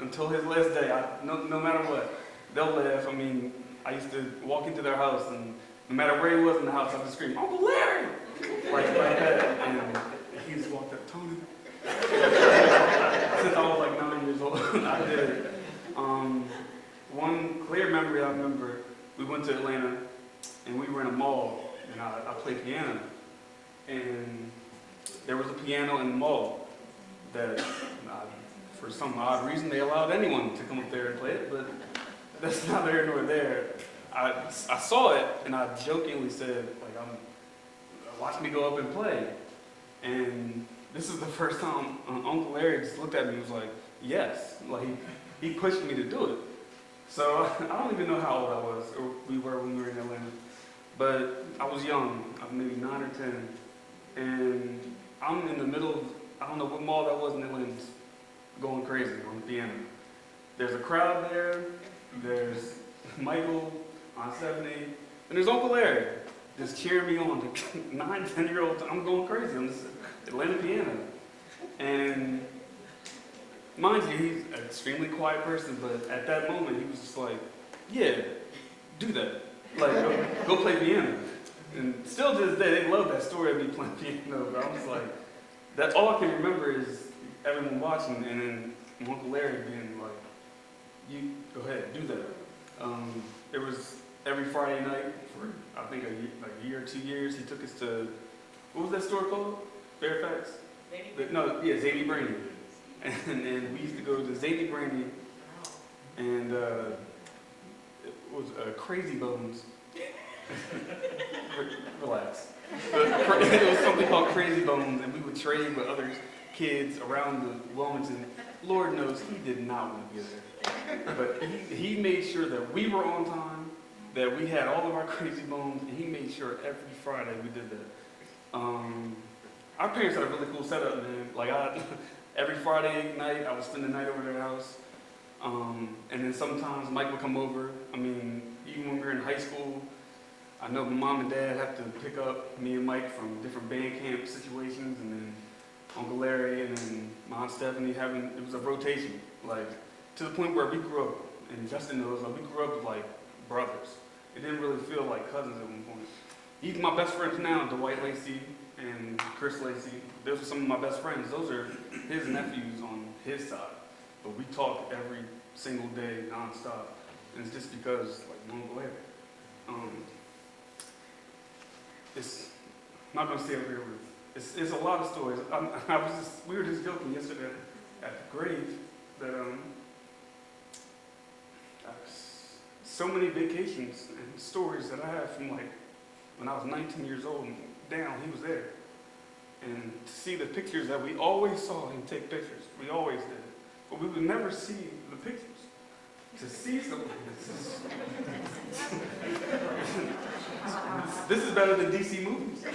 until his last day. No matter what, they'll laugh. I mean, I used to walk into their house, and no matter where he was in the house, I would scream, "Uncle Larry!" like that, and he just walked up, Tony. Since I was like 9 years old, I did it. One clear memory I remember, we went to Atlanta, and we were in a mall, and I played piano. And there was a piano in the mall that, for some odd reason, they allowed anyone to come up there and play it, but that's not there nor there. I saw it, and I jokingly said, like, watch me go up and play. And this is the first time Uncle Larry just looked at me and was like, yes. Like, he pushed me to do it. So I don't even know how old I was, or we were when we were in Atlanta. But I was young, maybe 9 or 10. And I'm in the middle of, I don't know what mall that was in Atlanta, going crazy on the piano. There's a crowd there, there's Michael, Aunt Stephanie, and there's Uncle Larry just cheering me on. 9, 10-year-old, I'm going crazy. I'm just Atlanta piano. And mind you, he's an extremely quiet person, but at that moment, he was just like, yeah, do that. Like, go play piano. And still to this day, they love that story of me playing piano, but I'm just like, that's all I can remember is everyone watching, and then Uncle Larry being like, you go ahead, do that. It was every Friday night for, I think, a year or 2 years. He took us to, what was that store called? Fairfax? Zadie Brandy. And we used to go to Zadie Brandy, and it was Crazy Bones. Relax. It was something called Crazy Bones, and we would trade with other kids around the Wilmington. Lord knows he did not want to be there. But he made sure that we were on time, that we had all of our Crazy Bones, and he made sure every Friday we did that. Our parents had a really cool setup, man. Like, every Friday night, I would spend the night over their house. And then sometimes Mike would come over. I mean, even when we were in high school, I know my mom and dad have to pick up me and Mike from different band camp situations, and then Uncle Larry and then my Aunt Stephanie it was a rotation, like, to the point where we grew up, and Justin knows, like, we grew up like brothers. It didn't really feel like cousins at one point. Even my best friends now, Dwight Lacey and Chris Lacey, those are some of my best friends. Those are his nephews on his side. But we talk every single day, nonstop. And it's just because, like, Uncle Larry. I'm not going to stay up here with, it's a lot of stories. We were just joking yesterday at the grave that so many vacations and stories that I have from, like, when I was 19 years old and down, he was there. And to see the pictures that we always saw him take pictures, we always did. But we would never see the pictures. To see something, this is better than DC movies. To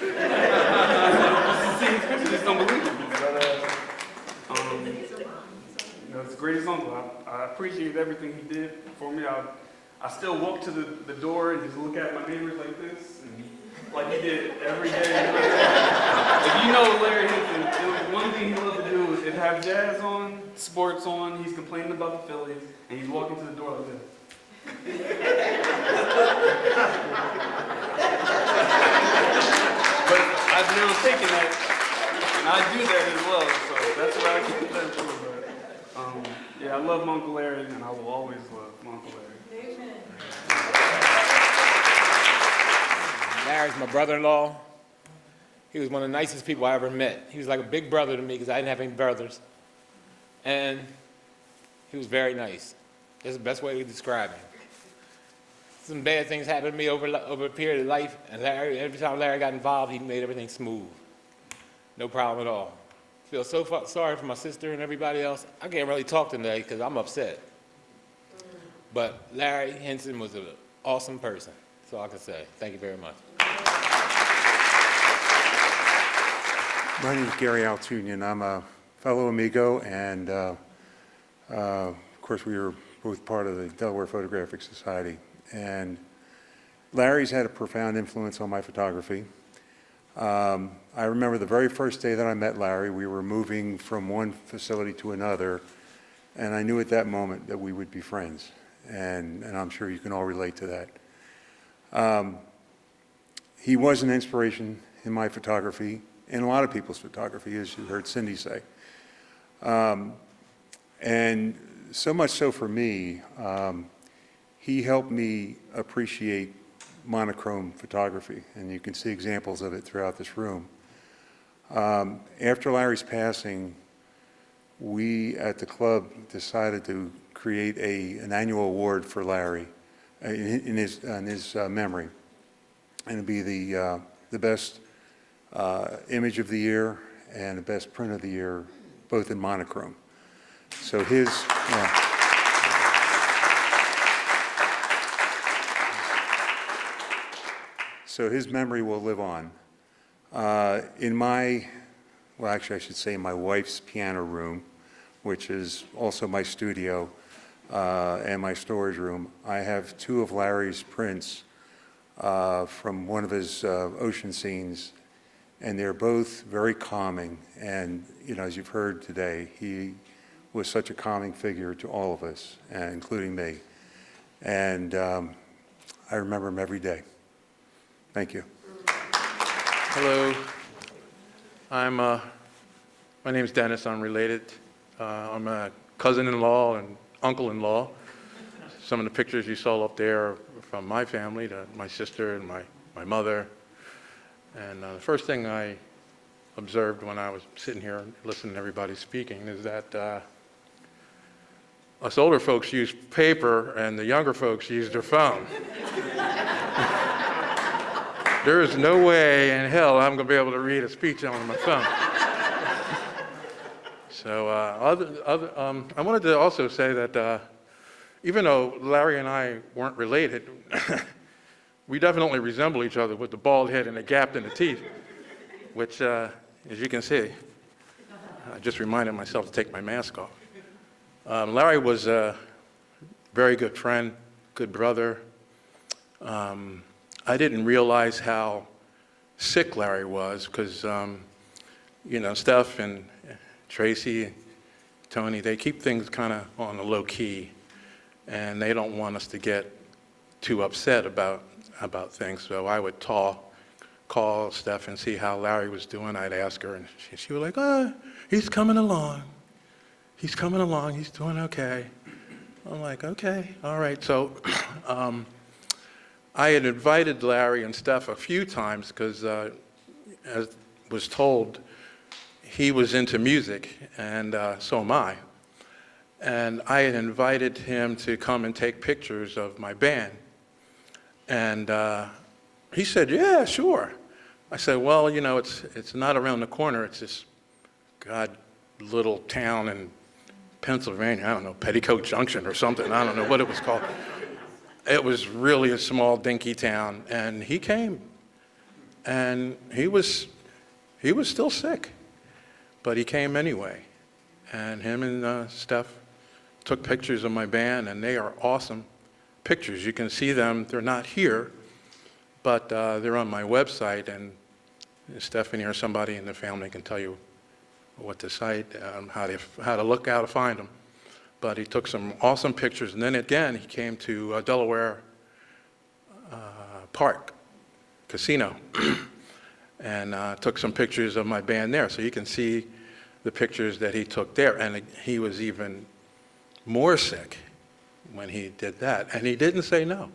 see his pictures is unbelievable. But, it's the greatest uncle. I appreciate everything he did for me. I still walk to the door and just look at my neighbors like this, and like he did every day. If you know Larry Hinson, one thing he loved to do is have jazz on, sports on, he's complaining about the Phillies, and he's walking to the door like this. But I've now taken that, and I do that as well, so that's what I keep that for. But, yeah, I love Uncle Larry, and I will always love Uncle Larry. Amen. Larry's my brother-in-law. He was one of the nicest people I ever met. He was like a big brother to me because I didn't have any brothers. And he was very nice. That's the best way to describe him. Some bad things happened to me over a period of life, and every time Larry got involved, he made everything smooth. No problem at all. I feel so sorry for my sister and everybody else. I can't really talk today because I'm upset. But Larry Hinson was an awesome person. That's all I can say. Thank you very much. My name is Gary Altunian. I'm a fellow amigo, and of course we were both part of the Delaware Photographic Society. And Larry's had a profound influence on my photography. I remember the very first day that I met Larry, we were moving from one facility to another, and I knew at that moment that we would be friends. And I'm sure you can all relate to that. He was an inspiration in my photography, in a lot of people's photography, as you heard Cindy say. And so much so for me, he helped me appreciate monochrome photography, and you can see examples of it throughout this room. After Larry's passing, we at the club decided to create an annual award for Larry in his memory, and it'd be the best image of the year and the best print of the year, both in monochrome. So his memory will live on. In my, well, actually I should say my wife's piano room, which is also my studio and my storage room, I have two of Larry's prints from one of his ocean scenes, And they're both very calming. And, you know, as you've heard today, he was such a calming figure to all of us, including me. And I remember him every day. Thank you. Hello. My name is Dennis. I'm related. I'm a cousin-in-law and uncle-in-law. Some of the pictures you saw up there are from my family, my sister and my mother. And the first thing I observed when I was sitting here and listening to everybody speaking is that us older folks use paper and the younger folks use their phone. There is no way in hell I'm going to be able to read a speech on my phone. So I wanted to also say that even though Larry and I weren't related, we definitely resemble each other with the bald head and the gap in the teeth, which, as you can see, I just reminded myself to take my mask off. Larry was a very good friend, good brother. I didn't realize how sick Larry was because, you know, Steph and Tracy, Tony, they keep things kind of on the low key, and they don't want us to get too upset about things. So I would call Steph and see how Larry was doing. I'd ask her, and she was like, "Oh, he's coming along. He's coming along. He's doing okay." I'm like, "Okay, all right." So I had invited Larry and Steph a few times because, as was told, he was into music, and so am I. And I had invited him to come and take pictures of my band. And he said, "Yeah, sure." I said, "Well, you know, it's not around the corner. It's this little town in Pennsylvania. I don't know, Petticoat Junction or something. I don't know what it was called." It was really a small, dinky town. And he came, and he was still sick, but he came anyway. And him and Steph took pictures of my band, and they are awesome pictures. You can see them. They're not here, but they're on my website, and Stephanie or somebody in the family can tell you what to cite, how to look, how to find them. But he took some awesome pictures, and then again he came to Delaware Park Casino and took some pictures of my band there. So you can see the pictures that he took there, and he was even more sick when he did that, and he didn't say no.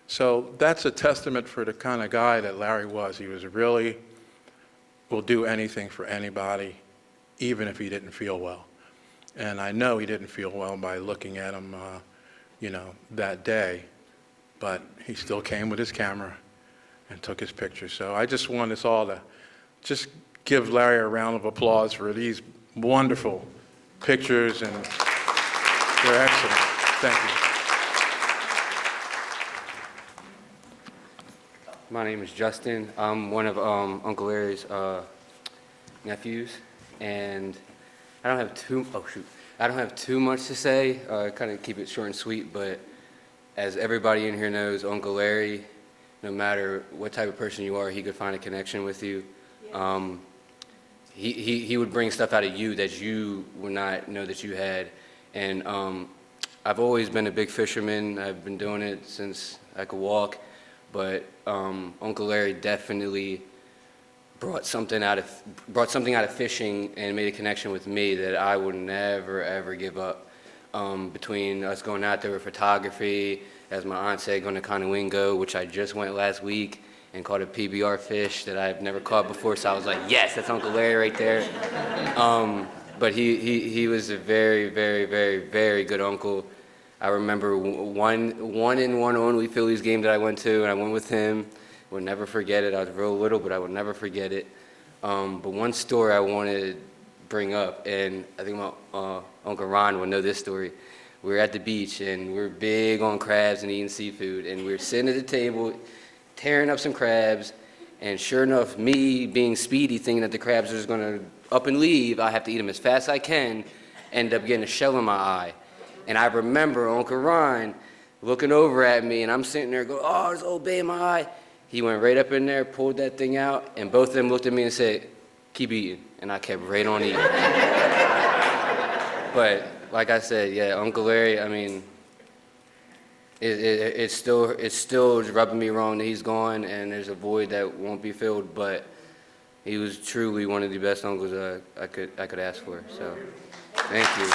So that's a testament for the kind of guy that Larry was. He was really will do anything for anybody, even if he didn't feel well. And I know he didn't feel well by looking at him, you know, that day, but he still came with his camera and took his picture. So I just want us all to just give Larry a round of applause for these wonderful pictures, and they're excellent. Thank you. My name is Justin. I'm one of Uncle Larry's nephews, and I don't have too much to say. Kind of keep it short and sweet, but as everybody in here knows, Uncle Larry, no matter what type of person you are, he could find a connection with you. He would bring stuff out of you that you would not know that you had. And I've always been a big fisherman. I've been doing it since I could walk. But Uncle Larry definitely brought something out of fishing and made a connection with me that I would never ever give up. Between us going out there with photography, as my aunt said, going to Conowingo, which I just went last week and caught a PBR fish that I've never caught before. So I was like, yes, that's Uncle Larry right there. But he was a very, very, very, very good uncle. I remember one only Phillies game that I went to, and I went with him. Will never forget it. I was real little, but I would never forget it. But one story I wanted to bring up, and I think my Uncle Ron would know this story. We were at the beach, and we were big on crabs and eating seafood, and we were sitting at the table, tearing up some crabs, and sure enough, me being speedy, thinking that the crabs are just gonna up and leave, I have to eat them as fast as I can, end up getting a shell in my eye. And I remember Uncle Ron looking over at me, and I'm sitting there going, "Oh, there's Old Bay in my eye." he went right up in there, pulled that thing out, and both of them looked at me and said, "Keep eating," and I kept right on eating. But like I said, yeah, Uncle Larry, I mean, it's still rubbing me wrong that he's gone, and there's a void that won't be filled, but he was truly one of the best uncles I could ask for, so thank you.